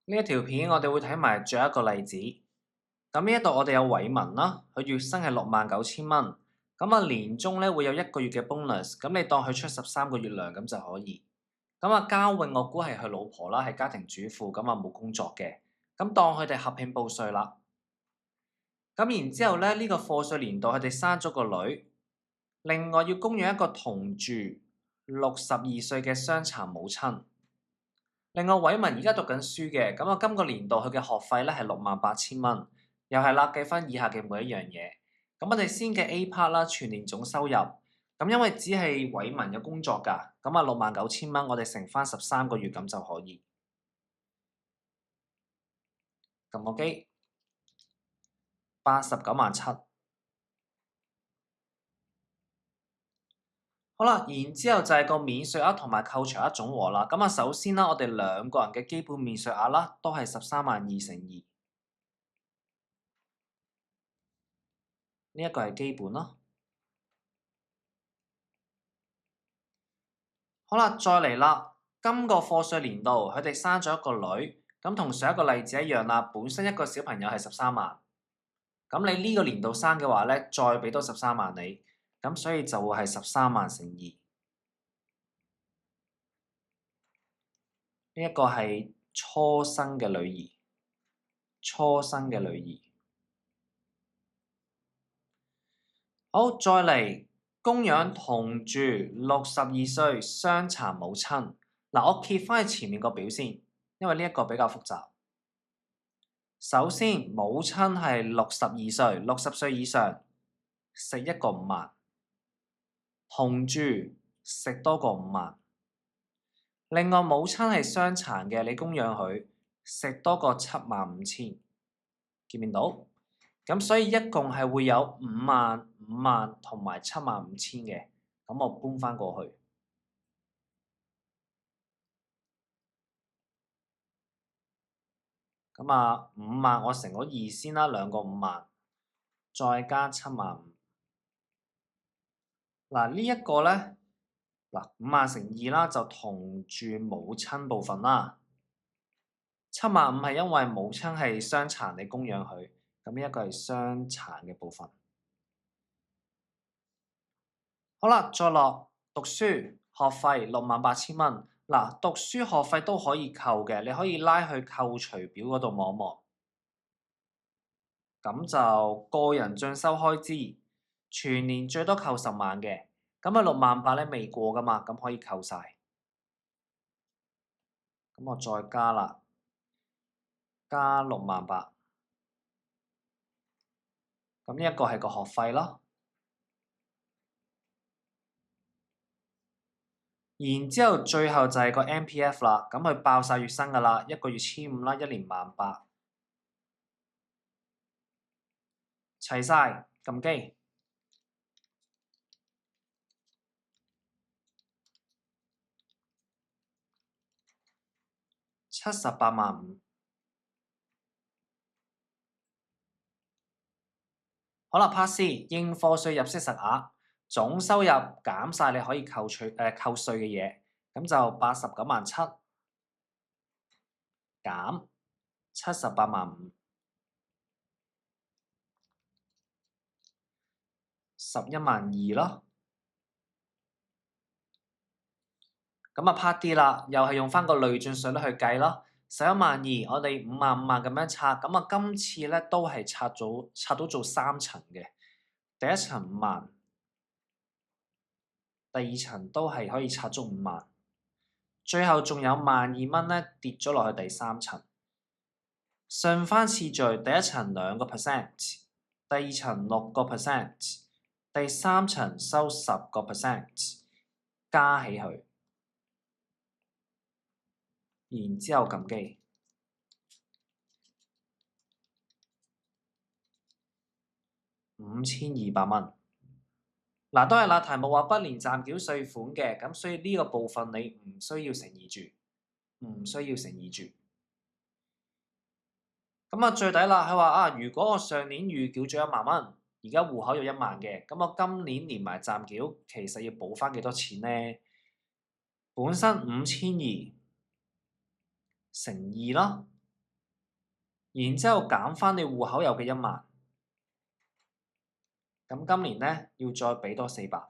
呢一條片我哋會睇埋最後一個例子。咁呢一度我哋有偉文啦，佢月薪係69,000蚊。咁啊年中咧會有1個月嘅 bonus，咁你當佢出13個月糧咁就可以。咁啊嘉穎我估係佢老婆啦，係家庭主婦，咁啊冇工作嘅。咁當佢哋合併報稅啦。咁然之後咧呢個課稅年度佢哋生咗個女，另外要供養一個同住62歲嘅傷殘母親。另外偉文而家讀緊書嘅，咁啊今個年度佢嘅學費咧係68,000蚊，又係啦計翻以下嘅每一樣嘢。咁我哋先嘅 A part 啦，全年總收入，咁因為只係偉文有工作㗎，咁啊69,000蚊，我哋乘翻13個月咁就可以。撳個機，89,700。好啦，然之後就係個免稅額同埋扣除額總和啦。咁啊首先啦，我哋兩個人嘅基本免稅額啦，都係132000乘2。呢一個係基本咯。好啦，再嚟啦。今個課稅年度佢哋生咗一個女，咁同上一個例子一樣啦。本身一個小朋友係13萬，咁你呢個年度生嘅話咧，再俾多13萬你，咁所以就會係13萬乘2。呢一個係初生嘅女兒，初生嘅女兒。好，再嚟供養同住62歲傷殘母親。嗱，我揭翻去前面個表先，因為呢一個比較複雜。首先，母親係62歲，60歲以上，食一個5萬；同住食多個5萬。另外，母親係傷殘嘅，你供養佢食多個75,000，見唔見到？咁所以一共係會有5萬、5萬同埋75,000嘅，咁我搬翻過去。咁啊，5萬我乘咗2先啦，兩個5萬，再加75,000。嗱呢一個咧，嗱5萬乘2啦，就同住母親部分啦。75,000係因為母親係傷殘，你供養佢，咁呢一個係傷殘嘅部分。好啦，再落讀書學費68,000蚊。嗱，讀書學費都可以扣嘅，你可以拉去扣除表嗰度望一望。咁就個人進修開支，全年最多扣10萬嘅，咁啊68000咧未過噶嘛，咁可以扣晒。咁我再加啦，加68000。咁呢一個係個學費咯。然之後最後就係個 MPF 啦，咁佢爆晒月薪噶啦，1個月1500啦，1年18000，齊晒，撳機。78,500。好啦，Part C 應課稅入息實額，總收入減晒你可以扣稅嘅嘢，咁就89,700減78,500，11,200咯。咁啊 Part D 啦，又係用翻個累進稅率去計咯。11,200，我哋5萬5萬咁樣拆，咁啊今次咧都係拆到做3層嘅，第一層5萬，第二層都係可以拆足5萬，最後仲有12,000蚊咧跌咗落去第三層。順翻次序，第一層2%，第二層6%，第三層收10%，加起去。然之後撳機，5200蚊。嗱，都係啦，題目話不連暫繳稅款嘅，咁所以呢個部分你唔需要乘2住，唔需要乘2住。咁啊最底啦，佢話啊，如果我上年預繳咗1萬蚊，而家戶口有1萬嘅，咁我今年連埋暫繳，其實要補翻幾多錢呢？本身5200乘2咯。然之後減翻你戶口有嘅1萬。咁今年呢，要再俾多400，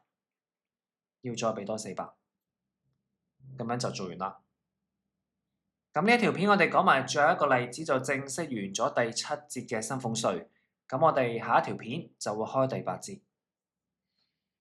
要再俾多400，咁樣就做完啦。咁呢一條片我哋講埋最後一個例子，就正式完咗第7節嘅薪俸稅。咁我哋下一條片就會開第8節。